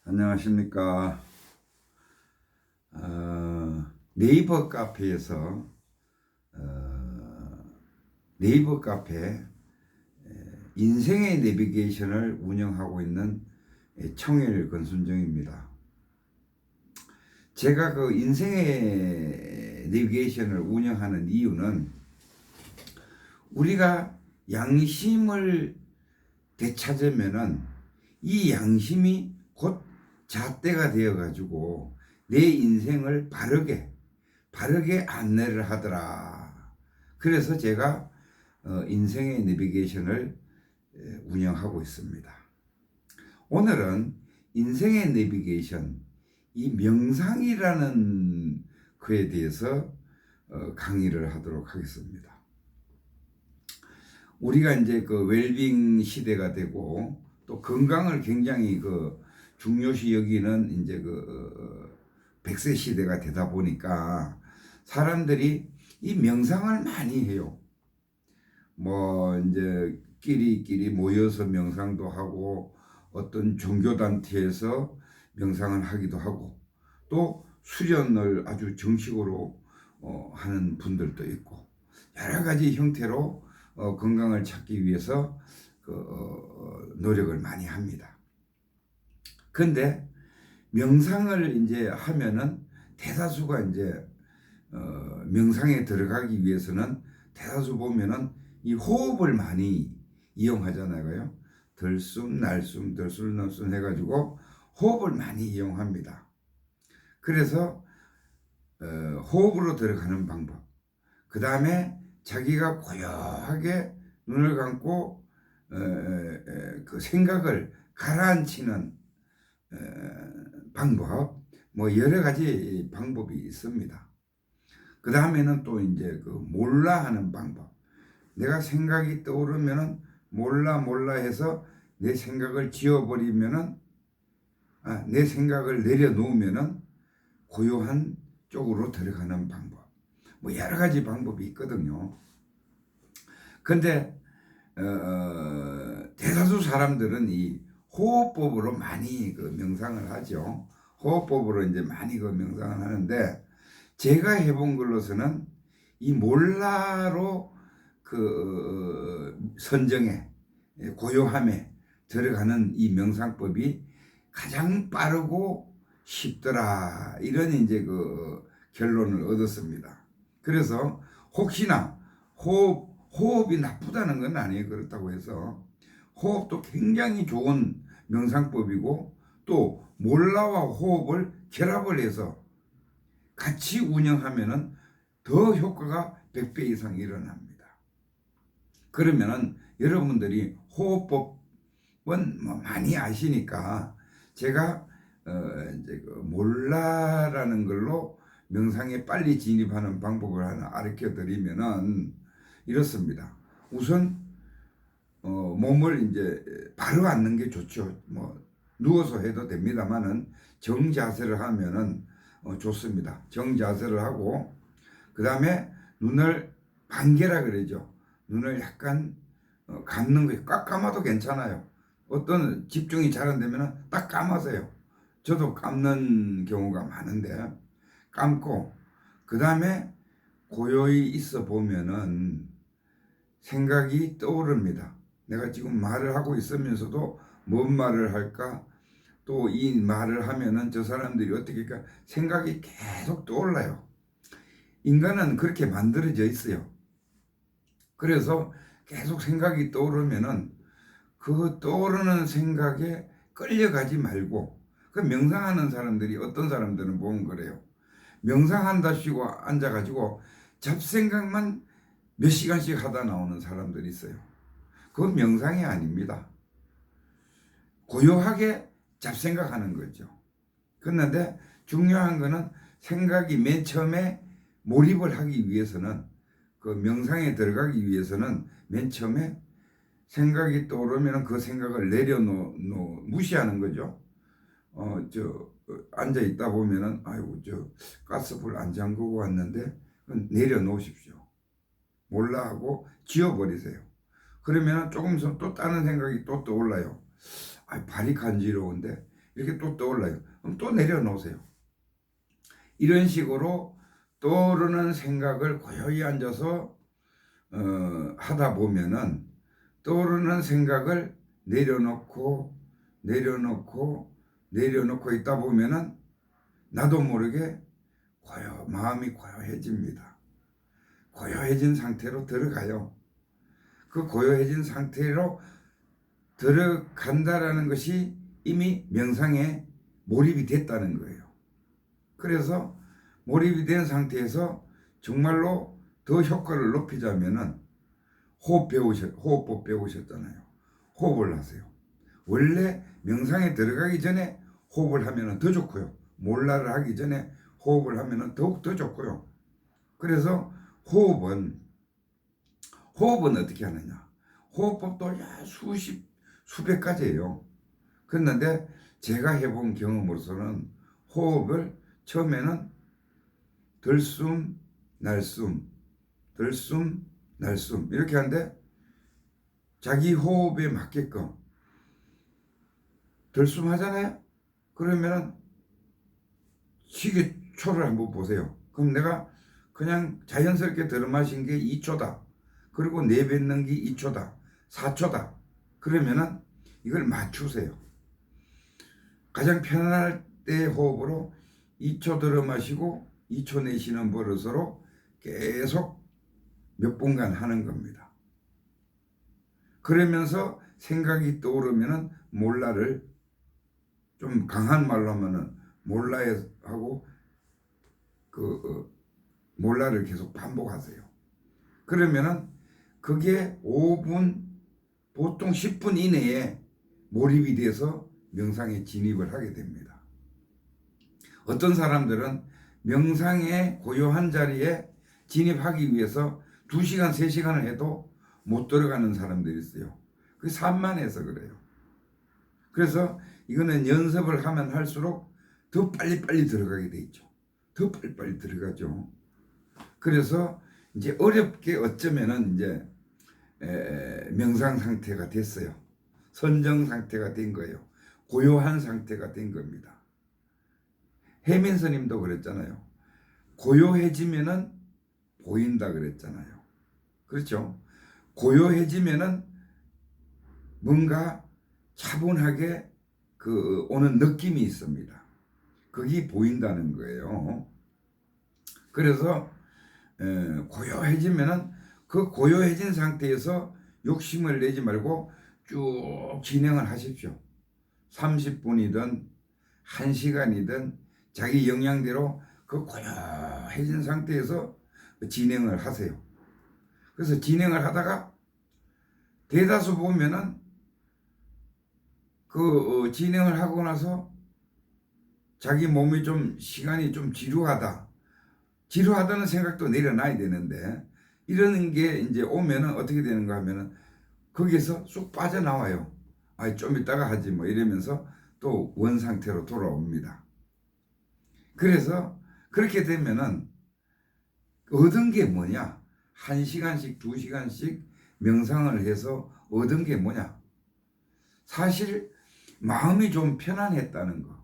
안녕하십니까. 네이버 카페에서 네이버 카페 인생의 내비게이션을 운영하고 있는 청일 권순정입니다. 제가 그 인생의 내비게이션을 운영하는 이유는 우리가 양심을 되찾으면은 이 양심이 곧 잣대가 되어 가지고 내 인생을 바르게 안내를 하더라. 그래서 제가 인생의 내비게이션을 운영하고 있습니다. 오늘은 인생의 내비게이션, 이 명상이라는 그에 대해서 강의를 하도록 하겠습니다. 우리가 이제 그 웰빙 시대가 되고 또 건강을 굉장히 중요시 여기는 이제 100세 시대가 되다 보니까 사람들이 이 명상을 많이 해요. 뭐 이제 끼리끼리 모여서 명상도 하고 어떤 종교단체에서 명상을 하기도 하고 또 수련을 아주 정식으로 하는 분들도 있고 여러 가지 형태로 건강을 찾기 위해서 노력을 많이 합니다. 근데 명상을 이제 하면은 대다수가 이제 명상에 들어가기 위해서는 대다수 보면은 이 호흡을 많이 이용하잖아요. 들숨 날숨 들숨 날숨 해가지고 호흡을 많이 이용합니다. 그래서 호흡으로 들어가는 방법, 그 다음에 자기가 고요하게 눈을 감고 그 생각을 가라앉히는 방법, 뭐 여러 가지 방법이 있습니다. 그 다음에는 또 이제 몰라 하는 방법. 내가 생각이 떠오르면은 몰라 해서 내 생각을 지워버리면은 내 생각을 내려놓으면은 고요한 쪽으로 들어가는 방법. 뭐 여러 가지 방법이 있거든요. 근데 대다수 사람들은 이 호흡법으로 많이 명상을 하죠. 호흡법으로 이제 많이 명상을 하는데 제가 해본 걸로서는 이 몰라로 선정에 고요함에 들어가는 이 명상법이 가장 빠르고 쉽더라, 이런 이제 결론을 얻었습니다. 그래서 혹시나 호흡이 나쁘다는 건 아니에요. 그렇다고 해서 호흡도 굉장히 좋은 명상법이고 또 몰라와 호흡을 결합을 해서 같이 운영하면은 더 효과가 100배 이상 일어납니다. 그러면은 여러분들이 호흡법은 뭐 많이 아시니까 제가 이제 몰라라는 걸로 명상에 빨리 진입하는 방법을 하나 가르쳐 드리면은 이렇습니다. 우선 몸을 이제 바로 앉는 게 좋죠. 뭐 누워서 해도 됩니다만은 정자세를 하면은 좋습니다. 정자세를 하고 그 다음에 눈을 반개라 그러죠. 눈을 약간 감는 거예요. 꽉 감아도 괜찮아요. 어떤 집중이 잘 안 되면 딱 감아서요. 저도 감는 경우가 많은데 감고 그 다음에 고요히 있어 보면은 생각이 떠오릅니다. 내가 지금 말을 하고 있으면서도 뭔 말을 할까? 또 이 말을 하면은 저 사람들이 어떻게 할까? 생각이 계속 떠올라요. 인간은 그렇게 만들어져 있어요. 그래서 계속 생각이 떠오르면은 그 떠오르는 생각에 끌려가지 말고, 그 명상하는 사람들이 어떤 사람들은 보면 그래요. 명상한다시고 앉아가지고 잡생각만 몇 시간씩 하다 나오는 사람들이 있어요. 그건 명상이 아닙니다. 고요하게 잡생각하는 거죠. 그런데 중요한 거는 생각이 맨 처음에 몰입을 하기 위해서는, 그 명상에 들어가기 위해서는 맨 처음에 생각이 떠오르면 그 생각을 무시하는 거죠. 앉아 있다 보면은 아이고 가스불 안 잠그고 왔는데 내려놓으십시오. 몰라 하고 지워버리세요. 그러면 조금 있으면 또 다른 생각이 또 떠올라요. 발이 간지러운데 이렇게 또 떠올라요. 그럼 또 내려놓으세요. 이런 식으로 떠오르는 생각을 고요히 앉아서 하다 보면은 떠오르는 생각을 내려놓고 있다 보면은 나도 모르게 마음이 고요해집니다. 고요해진 상태로 들어가요. 그 고요해진 상태로 들어간다라는 것이 이미 명상에 몰입이 됐다는 거예요. 그래서 몰입이 된 상태에서 정말로 더 효과를 높이자면은 호흡법 배우셨잖아요. 호흡을 하세요. 원래 명상에 들어가기 전에 호흡을 하면 더 좋고요. 몰라를 하기 전에 호흡을 하면 더욱 더 좋고요. 그래서 호흡은 어떻게 하느냐. 호흡법도 수백 가지예요. 그런데 제가 해본 경험으로서는 호흡을 처음에는 들숨, 날숨, 들숨, 날숨 이렇게 하는데 자기 호흡에 맞게끔 들숨 하잖아요. 그러면은 시계초를 한번 보세요. 그럼 내가 그냥 자연스럽게 들어마신 게 2초다. 그리고 내뱉는 게 2초다. 4초다. 그러면은 이걸 맞추세요. 가장 편안할 때 호흡으로 2초 들어 마시고 2초 내쉬는 버릇으로 계속 몇 분간 하는 겁니다. 그러면서 생각이 떠오르면은 몰라를 좀 강한 말로 하면은 몰라에 하고 몰라를 계속 반복하세요. 그러면은 그게 5분 보통 10분 이내에 몰입이 돼서 명상에 진입을 하게 됩니다. 어떤 사람들은 명상의 고요한 자리에 진입하기 위해서 2시간, 3시간을 해도 못 들어가는 사람들이 있어요. 그게 산만해서 그래요. 그래서 이거는 연습을 하면 할수록 더 빨리빨리 들어가게 돼 있죠. 더 빨리빨리 들어가죠. 그래서 이제 어렵게 어쩌면은 이제 명상 상태가 됐어요. 선정 상태가 된 거예요. 고요한 상태가 된 겁니다. 혜민 스님도 그랬잖아요. 고요해지면은 보인다 그랬잖아요. 그렇죠? 고요해지면은 뭔가 차분하게 오는 느낌이 있습니다. 그게 보인다는 거예요. 그래서 고요해지면은 그 고요해진 상태에서 욕심을 내지 말고 쭉 진행을 하십시오. 30분이든 1시간이든 자기 역량대로 그 고요해진 상태에서 진행을 하세요. 그래서 진행을 하다가 대다수 보면은 진행을 하고 나서 자기 몸이 좀 시간이 좀 지루하다는 생각도 내려놔야 되는데 이러는 게 이제 오면은 어떻게 되는가 하면은 거기에서 쑥 빠져나와요. 좀 이따가 하지 뭐 이러면서 또 원 상태로 돌아옵니다. 그래서 그렇게 되면은 얻은 게 뭐냐? 1시간씩 2시간씩 명상을 해서 얻은 게 뭐냐? 사실 마음이 좀 편안했다는 거.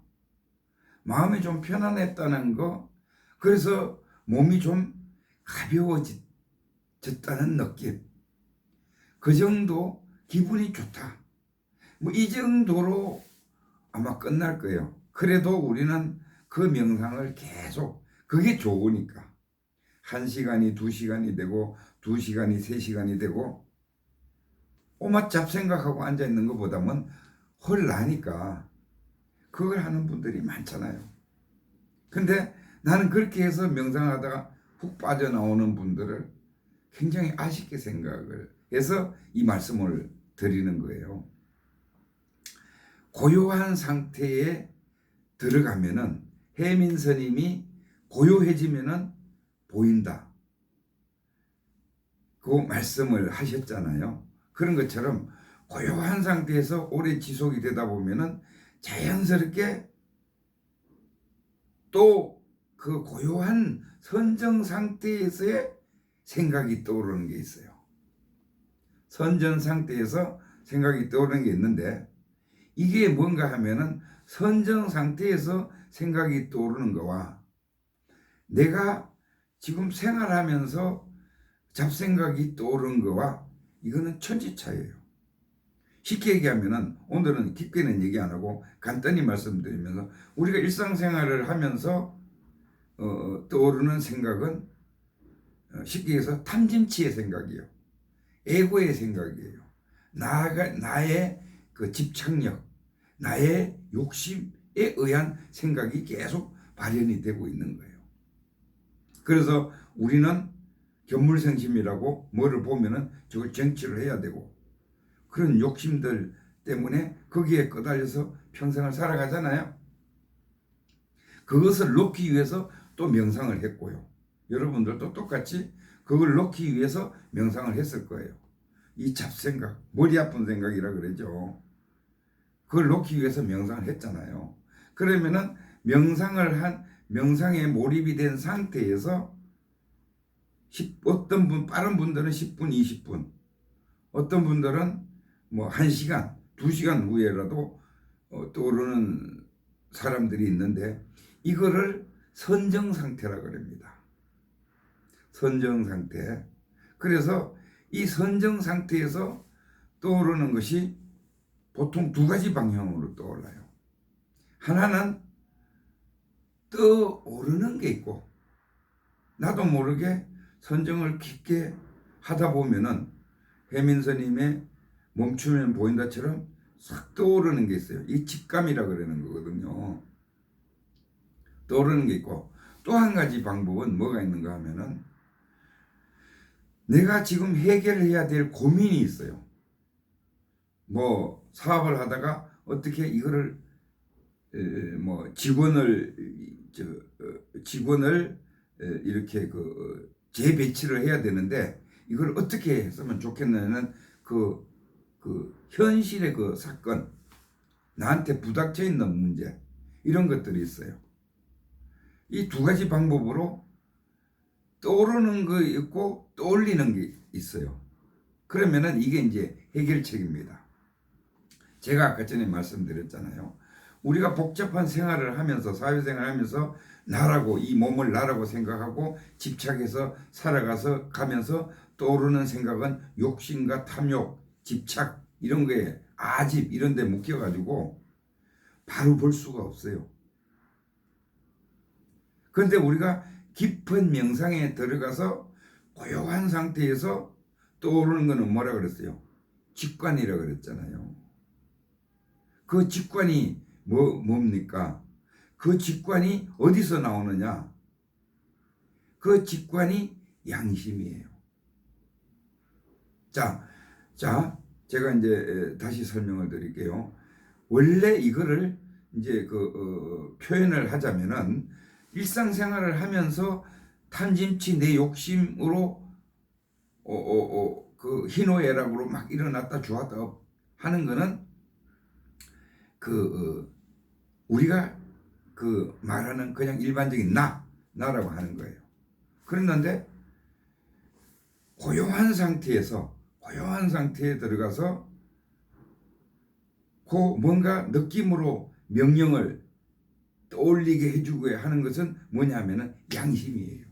마음이 좀 편안했다는 거. 그래서 몸이 좀 가벼워졌다는 느낌. 그 정도 기분이 좋다. 뭐 이 정도로 아마 끝날 거예요. 그래도 우리는 그 명상을 계속 그게 좋으니까 1시간이 2시간이 되고 2시간이 3시간이 되고 오맛 잡생각하고 앉아있는 것보다는 헐 나니까 그걸 하는 분들이 많잖아요. 근데 나는 그렇게 해서 명상하다가 훅 빠져나오는 분들을 굉장히 아쉽게 생각을 해서 이 말씀을 드리는 거예요. 고요한 상태에 들어가면은 혜민 스님이 고요해지면은 보인다. 그 말씀을 하셨잖아요. 그런 것처럼 고요한 상태에서 오래 지속이 되다 보면은 자연스럽게 또 그 고요한 선정 상태에서의 생각이 떠오르는 게 있어요. 선정 상태에서 생각이 떠오르는 게 있는데 이게 뭔가 하면은 선정 상태에서 생각이 떠오르는 거와 내가 지금 생활하면서 잡생각이 떠오르는 거와 이거는 천지차이예요. 쉽게 얘기하면은 오늘은 깊게는 얘기 안 하고 간단히 말씀드리면서 우리가 일상생활을 하면서 떠오르는 생각은 쉽게 얘기해서 탐진치의 생각이에요. 에고의 생각이에요. 나의 그 집착력, 나의 욕심에 의한 생각이 계속 발현이 되고 있는 거예요. 그래서 우리는 견물생심이라고 뭐를 보면은 저걸 정치를 해야 되고 그런 욕심들 때문에 거기에 끄달려서 평생을 살아가잖아요. 그것을 놓기 위해서 또 명상을 했고요. 여러분들도 똑같이 그걸 놓기 위해서 명상을 했을 거예요. 이 잡생각, 머리 아픈 생각이라 그러죠. 그걸 놓기 위해서 명상을 했잖아요. 그러면은 명상에 몰입이 된 상태에서 어떤 빠른 분들은 10분, 20분, 어떤 분들은 뭐 1시간, 2시간 후에라도 떠오르는 사람들이 있는데 이거를 선정 상태라 그럽니다. 선정 상태. 그래서 이 선정 상태에서 떠오르는 것이 보통 두 가지 방향으로 떠올라요. 하나는 떠오르는 게 있고 나도 모르게 선정을 깊게 하다 보면은 해민스님의 멈추면 보인다처럼 싹 떠오르는 게 있어요. 이 직감이라 그러는 거거든요. 떠오르는 게 있고 또 한 가지 방법은 뭐가 있는가 하면은 내가 지금 해결해야 될 고민이 있어요. 뭐 사업을 하다가 어떻게 이거를 뭐 직원을 이렇게 재배치를 해야 되는데 이걸 어떻게 했으면 좋겠느냐는 그 현실의 그 사건, 나한테 부닥쳐 있는 문제 이런 것들이 있어요. 이 두 가지 방법으로 떠오르는 거 있고 떠올리는 게 있어요. 그러면은 이게 이제 해결책입니다. 제가 아까 전에 말씀드렸잖아요. 우리가 복잡한 생활을 하면서 사회생활을 하면서 나라고 이 몸을 나라고 생각하고 집착해서 살아가서 가면서 떠오르는 생각은 욕심과 탐욕, 집착 이런 거에 아집 이런 데 묶여가지고 바로 볼 수가 없어요. 그런데 우리가 깊은 명상에 들어가서 고요한 상태에서 떠오르는 거는 뭐라 그랬어요? 직관이라 그랬잖아요. 그 직관이 뭡니까? 그 직관이 어디서 나오느냐? 그 직관이 양심이에요. 자, 제가 이제 다시 설명을 드릴게요. 원래 이거를 이제 표현을 하자면은 일상생활을 하면서 탐진치 내 욕심으로 그 희노애락으로 막 일어났다 좋았다 하는 거는 우리가 말하는 그냥 일반적인 나라고 하는 거예요. 그랬는데 고요한 상태에 들어가서 뭔가 느낌으로 명령을 떠올리게 해주고 하는 것은 뭐냐면은 양심이에요.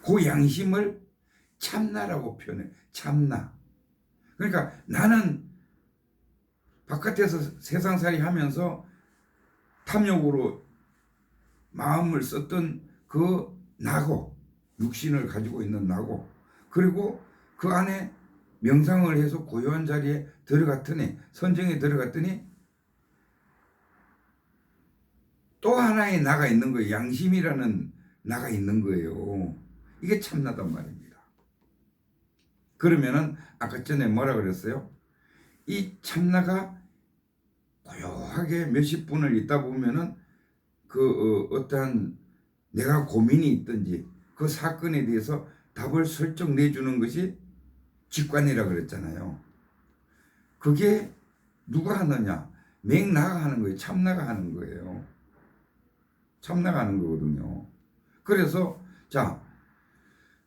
그 양심을 참나라고 표현해. 참나. 그러니까 나는 바깥에서 세상살이 하면서 탐욕으로 마음을 썼던 그 나고 육신을 가지고 있는 나고 그리고 그 안에 명상을 해서 고요한 자리에 들어갔더니 선정에 들어갔더니 또 하나의 나가 있는 거예요. 양심이라는 나가 있는 거예요. 이게 참나단 말입니다. 그러면은 아까 전에 뭐라 그랬어요? 이 참나가 고요하게 몇십 분을 있다 보면은 어떠한 내가 고민이 있든지 그 사건에 대해서 답을 슬쩍 내주는 것이 직관이라 그랬잖아요. 그게 누가 하느냐? 맹나가 하는 거예요. 참나가 하는 거예요. 참나가 하는 거거든요. 그래서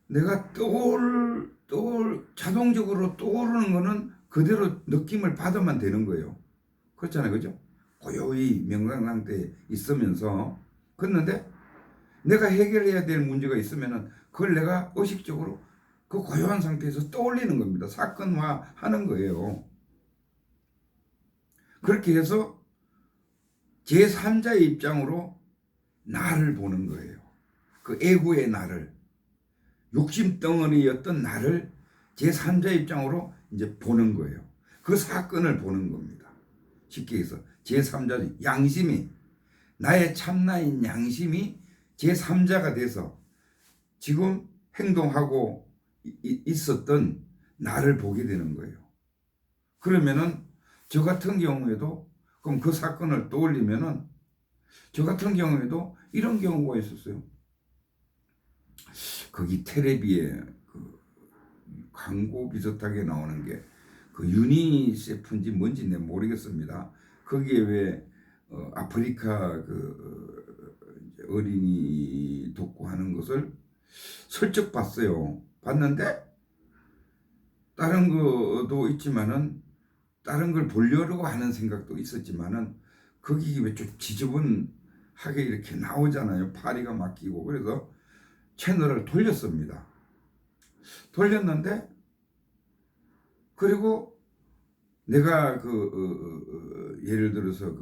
내가 자동적으로 떠오르는 거는 그대로 느낌을 받으면 되는 거예요. 그렇잖아요. 그죠? 고요히 명상 상태에 있으면서. 그런데 내가 해결해야 될 문제가 있으면은 그걸 내가 의식적으로 그 고요한 상태에서 떠올리는 겁니다. 사건화 하는 거예요. 그렇게 해서 제3자의 입장으로 나를 보는 거예요. 그 에고의 나를, 욕심 덩어리였던 나를 제3자 입장으로 이제 보는 거예요. 그 사건을 보는 겁니다. 쉽게 해서 제3자 양심이, 나의 참나인 양심이 제3자가 돼서 지금 행동하고 있었던 나를 보게 되는 거예요. 그러면은 저 같은 경우에도, 그럼 그 사건을 떠올리면은 저 같은 경우에도 이런 경우가 있었어요. 거기 텔레비에 그 광고 비슷하게 나오는 게 그 유니세프인지 뭔지 내가 모르겠습니다. 거기에 왜 아프리카 그 어린이 돕고 하는 것을 슬쩍 봤어요. 봤는데 다른 것도 있지만은 다른 걸 보려고 하는 생각도 있었지만은 거기 왜 좀 지저분하게 이렇게 나오잖아요. 파리가 막히고. 그래서 채널을 돌렸습니다. 돌렸는데 그리고 내가 예를 들어서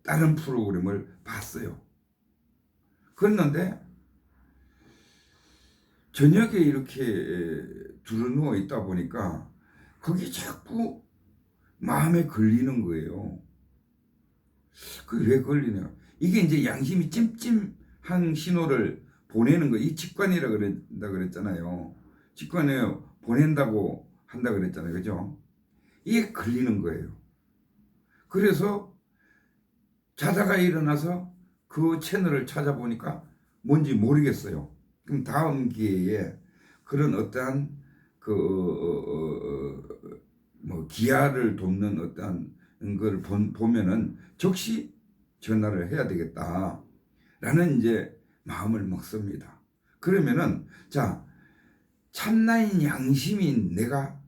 다른 프로그램을 봤어요. 그랬는데 저녁에 이렇게 두루누워 있다 보니까 거기 자꾸 마음에 걸리는 거예요. 그게 왜 걸리냐? 이게 이제 양심이 찜찜한 신호를 보내는 거. 이 직관이라 그랬다 그랬잖아요. 직관에 보낸다고 한다 그랬잖아요. 그죠? 이게 걸리는 거예요. 그래서 자다가 일어나서 그 채널을 찾아보니까 뭔지 모르겠어요. 그럼 다음 기회에 그런 어떠한 기아를 돕는 어떠한 걸 보면은 즉시 전화를 해야 되겠다라는 이제 마음을 먹습니다. 그러면은 자, 참나인 양심인 내가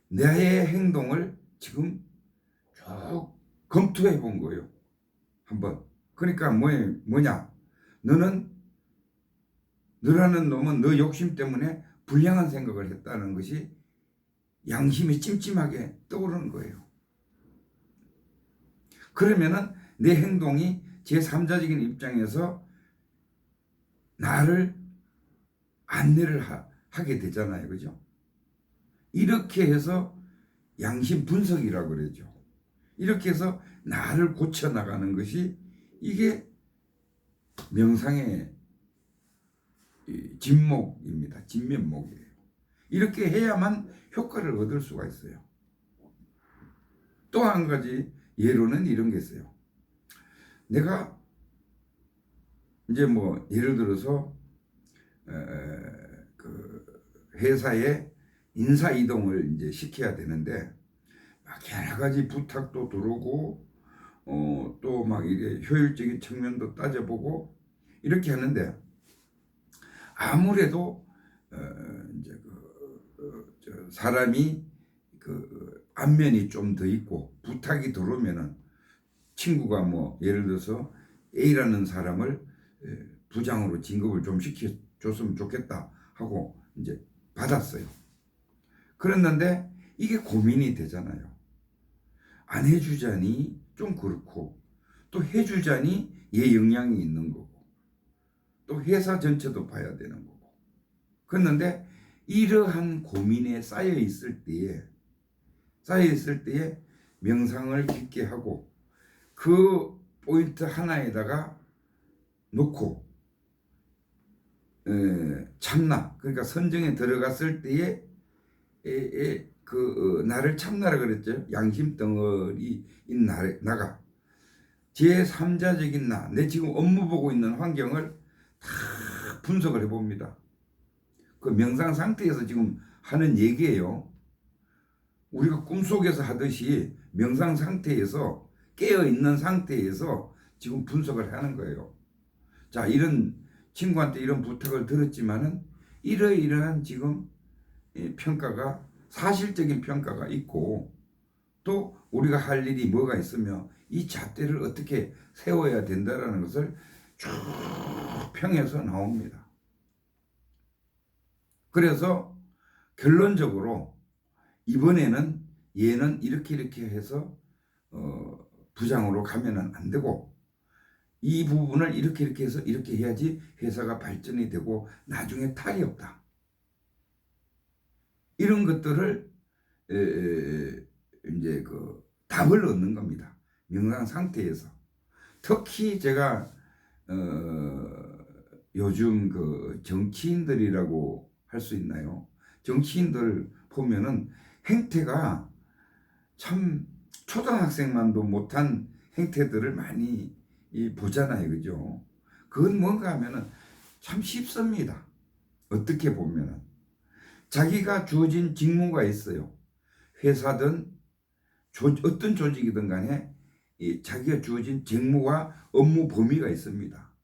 나의 행동을 지금 쭉 검토해 본 거예요. 한번. 그러니까 뭐냐? 너라는 놈은 너 욕심 때문에 불량한 생각을 했다는 것이 양심이 찜찜하게 떠오르는 거예요. 그러면은 내 행동이 제3자적인 입장에서 나를 안내를 하게 되잖아요. 그죠? 이렇게 해서 양심 분석이라고 그러죠. 이렇게 해서 나를 고쳐나가는 것이 이게 명상의 진목입니다. 진면목이에요. 이렇게 해야만 효과를 얻을 수가 있어요. 또 한 가지 예로는 이런 게 있어요. 내가 이제 예를 들어서 그 회사에 인사 이동을 이제 시켜야 되는데 막 여러 가지 부탁도 들어오고 또 막 이게 효율적인 측면도 따져보고 이렇게 하는데 아무래도 이제 사람이 안면이 좀 더 있고 부탁이 들어오면은 친구가 예를 들어서 A라는 사람을 부장으로 진급을 좀 시켜줬으면 좋겠다 하고 이제 받았어요. 그랬는데 이게 고민이 되잖아요. 안 해주자니 좀 그렇고 또 해주자니 얘 영향이 있는 거고 또 회사 전체도 봐야 되는 거고. 그런데 이러한 고민에 쌓여 있을 때에 명상을 깊게 하고 그 포인트 하나에다가 놓고 참나, 그러니까 선정에 들어갔을 때에 나를 참나라 그랬죠. 양심 덩어리인 나가 제3자적인 내 지금 업무 보고 있는 환경을 다 분석을 해봅니다. 그 명상 상태에서 지금 하는 얘기예요. 우리가 꿈속에서 하듯이 명상 상태에서 깨어있는 상태에서 지금 분석을 하는 거예요. 자, 이런 친구한테 이런 부탁을 들었지만은 이러이러한 지금 평가가 사실적인 평가가 있고 또 우리가 할 일이 뭐가 있으며 이 잣대를 어떻게 세워야 된다라는 것을 쭉 평해서 나옵니다. 그래서 결론적으로 이번에는 얘는 이렇게 해서 부장으로 가면은 안 되고 이 부분을 이렇게 해서 이렇게 해야지 회사가 발전이 되고 나중에 탈이 없다. 이런 것들을 이제 그 답을 얻는 겁니다. 명상 상태에서. 특히 제가 요즘 그 정치인들이라고 할 수 있나요? 정치인들 보면은 행태가 참 초등학생만도 못한 행태들을 많이 보잖아요. 그죠? 그건 뭔가 하면은 참 쉽습니다. 어떻게 보면은. 자기가 주어진 직무가 있어요. 회사든 어떤 조직이든 간에 자기가 주어진 직무와 업무 범위가 있습니다.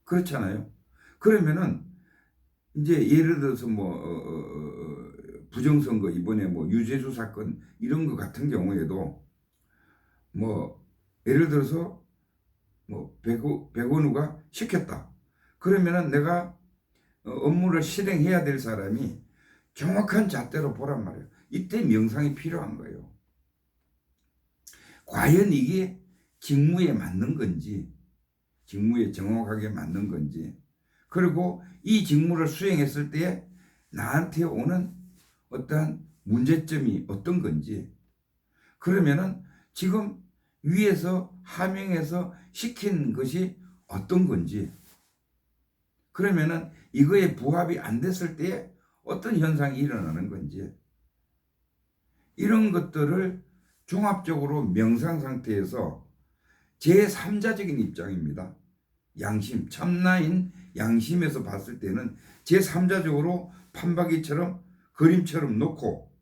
그렇잖아요. 그러면은 이제 예를 들어서 뭐 부정선거 이번에 뭐 유재수 사건 이런 거 같은 경우에도 뭐 예를 들어서 뭐 백원우가 시켰다. 그러면은 내가 업무를 실행해야 될 사람이 정확한 잣대로 보란 말이에요. 이때 명상이 필요한 거예요. 과연 이게 직무에 맞는 건지, 직무에 정확하게 맞는 건지, 그리고 이 직무를 수행했을 때 나한테 오는 어떠한 문제점이 어떤 건지, 그러면은 지금 위에서 하명해서 시킨 것이 어떤 건지, 그러면은 이거에 부합이 안 됐을 때 어떤 현상이 일어나는 건지, 이런 것들을 종합적으로 명상 상태에서 제3자적인 입장입니다. 양심, 참나인 양심에서 봤을 때는 제3자적으로 판박이처럼 그림처럼 놓고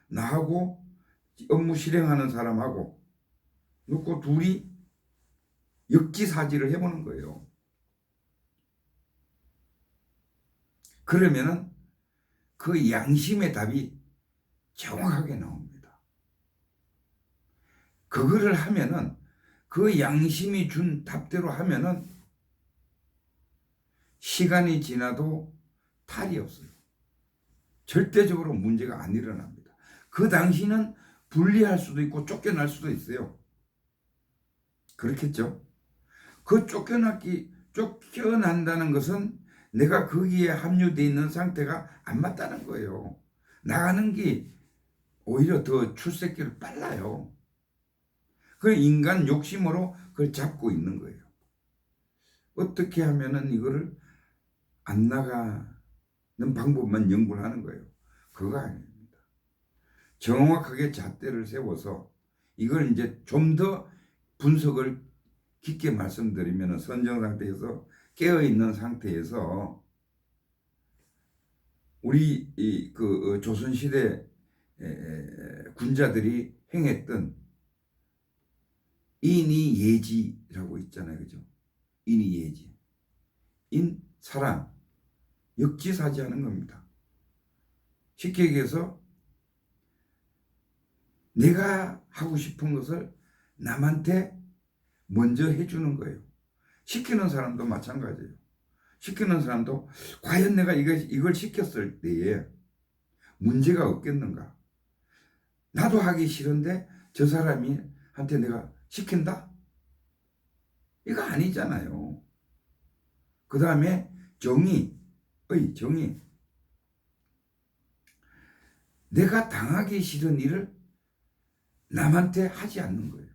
나하고 업무 실행하는 사람하고 놓고 둘이 역지사지를 해보는 거예요. 그러면은 그 양심의 답이 정확하게 나옵니다. 그거를 하면은 그 양심이 준 답대로 하면은 시간이 지나도 탈이 없어요. 절대적으로 문제가 안 일어납니다. 그 당시는 분리할 수도 있고 쫓겨날 수도 있어요. 그렇겠죠? 그 쫓겨난다는 것은 내가 거기에 합류되어 있는 상태가 안 맞다는 거예요. 나가는 게 오히려 더 출세길을 빨라요. 그 인간 욕심으로 그걸 잡고 있는 거예요. 어떻게 하면은 이거를 안 나가는 방법만 연구를 하는 거예요. 그거 아닙니다. 정확하게 잣대를 세워서 이걸 이제 좀 더 분석을 깊게 말씀드리면 선정 상태에서 깨어있는 상태에서 우리 그 조선시대 군자들이 행했던 인이예지라고 있잖아요. 그죠? 인이예지. 인, 사람, 역지사지하는 겁니다. 쉽게 얘기해서 내가 하고 싶은 것을 남한테 먼저 해주는 거예요. 시키는 사람도 마찬가지예요. 시키는 사람도 과연 내가 이걸 시켰을 때에 문제가 없겠는가? 나도 하기 싫은데 저 사람이 한테 내가 시킨다? 이거 아니잖아요. 그 다음에 정의. 내가 당하기 싫은 일을 남한테 하지 않는 거예요.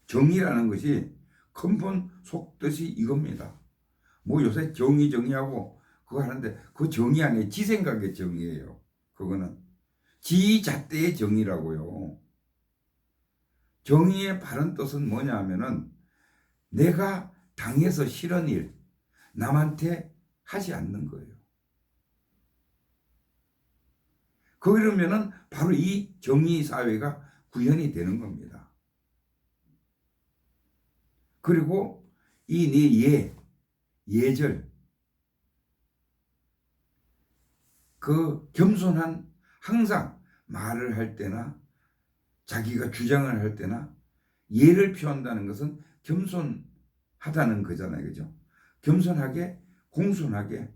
정의라는 것이 근본 속뜻이 이겁니다. 뭐 요새 정의하고 그거 하는데 그 정의 안에 지 생각의 정의예요. 그거는 지 잣대의 정의라고요. 정의의 바른 뜻은 뭐냐 하면은 내가 당해서 싫은 일 남한테 하지 않는 거예요. 그러면은 바로 이 정의 사회가 구현이 되는 겁니다. 그리고 이 네 예절 그 겸손한, 항상 말을 할 때나 자기가 주장을 할 때나 예를 표한다는 것은 겸손하다는 거잖아요. 그죠? 겸손하게, 공손하게,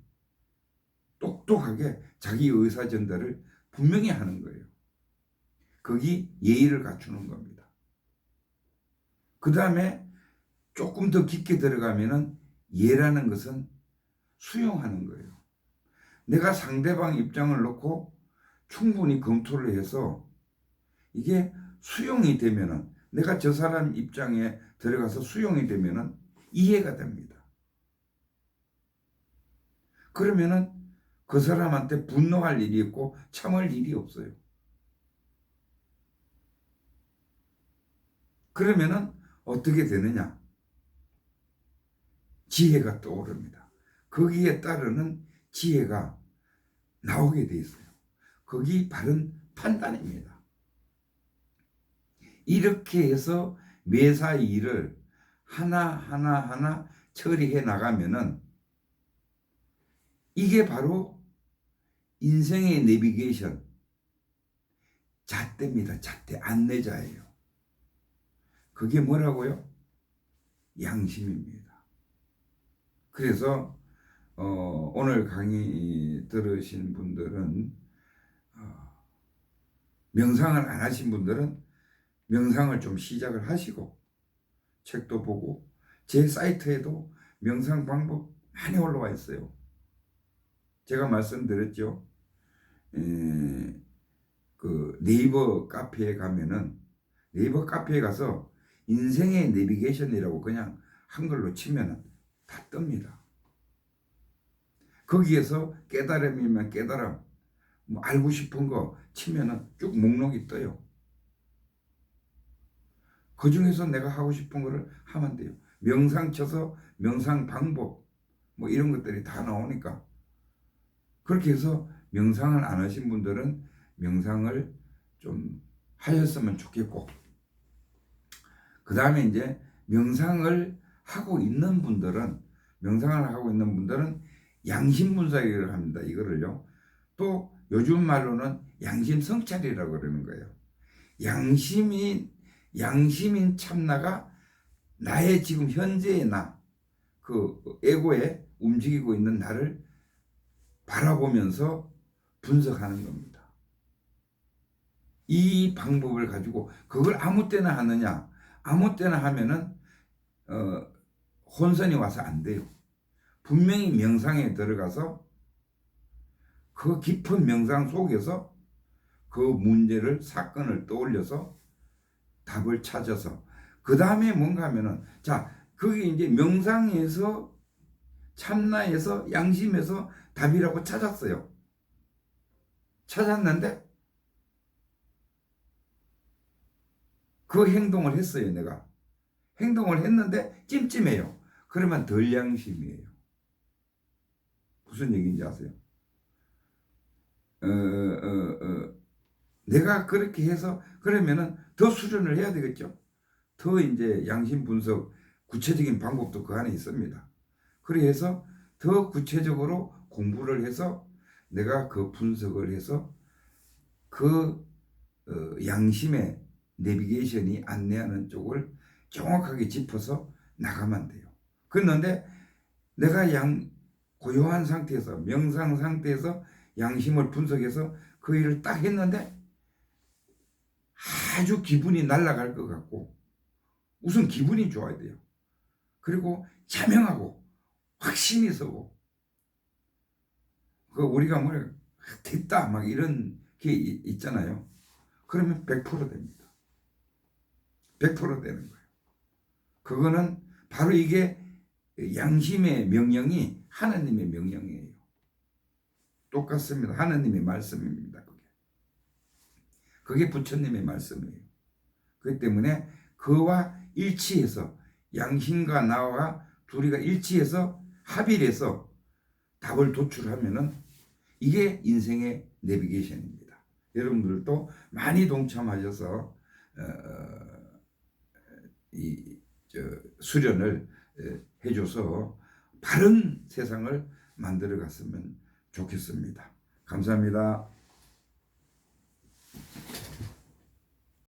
똑똑하게 자기 의사 전달을 분명히 하는 거예요. 거기 예의를 갖추는 겁니다. 그 다음에 조금 더 깊게 들어가면은 예라는 것은 수용하는 거예요. 내가 상대방 입장을 놓고 충분히 검토를 해서 이게 수용이 되면은, 내가 저 사람 입장에 들어가서 수용이 되면은 이해가 됩니다. 그러면은 그 사람한테 분노할 일이 있고 참을 일이 없어요. 그러면은 어떻게 되느냐? 지혜가 떠오릅니다. 거기에 따르는 지혜가 나오게 돼 있어요. 거기 바른 판단입니다. 이렇게 해서 매사 일을 하나 처리해 나가면은 이게 바로 인생의 내비게이션, 잣대입니다. 잣대, 안내자예요. 그게 뭐라고요? 양심입니다. 그래서 오늘 강의 들으신 분들은, 명상을 안 하신 분들은 명상을 좀 시작을 하시고, 책도 보고, 제 사이트에도 명상 방법 많이 올라와 있어요. 제가 말씀드렸죠. 그 네이버 카페에 가면은, 네이버 카페에 가서 인생의 내비게이션이라고 그냥 한글로 치면은 다 뜹니다. 거기에서 깨달음이면 깨달음, 뭐 알고 싶은 거 치면은 쭉 목록이 떠요. 그 중에서 내가 하고 싶은 거를 하면 돼요. 명상 쳐서 명상 방법, 뭐 이런 것들이 다 나오니까. 그렇게 해서 명상을 안 하신 분들은 명상을 좀 하셨으면 좋겠고, 그 다음에 이제 명상을 하고 있는 분들은 양심 분석을 합니다. 이거를요. 또 요즘 말로는 양심 성찰이라고 그러는 거예요. 양심인 참나가 나의 지금 현재의 나, 그 에고에 움직이고 있는 나를 바라보면서 분석하는 겁니다. 이 방법을 가지고 그걸 아무 때나 하느냐? 아무 때나 하면은 혼선이 와서 안 돼요. 분명히 명상에 들어가서 그 깊은 명상 속에서 그 문제를, 사건을 떠올려서 답을 찾아서, 그 다음에 뭔가 하면은, 자, 그게 이제 명상에서, 참나에서, 양심에서 답이라고 찾았어요. 찾았는데 그 행동을 했어요. 내가 행동을 했는데 찜찜해요. 그러면 덜 양심이에요. 무슨 얘기인지 아세요? 내가 그렇게 해서 그러면은 더 수련을 해야 되겠죠. 더 이제 양심 분석, 구체적인 방법도 그 안에 있습니다. 그래서 더 구체적으로 공부를 해서 내가 그 분석을 해서 그 양심의 내비게이션이 안내하는 쪽을 정확하게 짚어서 나가면 돼요. 그런데 내가 고요한 상태에서, 명상 상태에서 양심을 분석해서 그 일을 딱 했는데 아주 기분이 날아갈 것 같고, 우선 기분이 좋아야 돼요. 그리고 자명하고 확신이 서고, 그 우리가 뭐래 됐다 막 이런 게 있잖아요. 그러면 100% 됩니다. 100% 되는 거예요. 그거는 바로 이게 양심의 명령이 하나님의 명령이에요. 똑같습니다. 하나님의 말씀입니다. 그게 부처님의 말씀이에요. 그렇기 때문에 그와 일치해서, 양심과 나와 둘이가 일치해서 합의를 해서 답을 도출하면은 이게 인생의 내비게이션입니다. 여러분들도 많이 동참하셔서 수련을 해줘서 바른 세상을 만들어 갔으면 좋겠습니다. 감사합니다.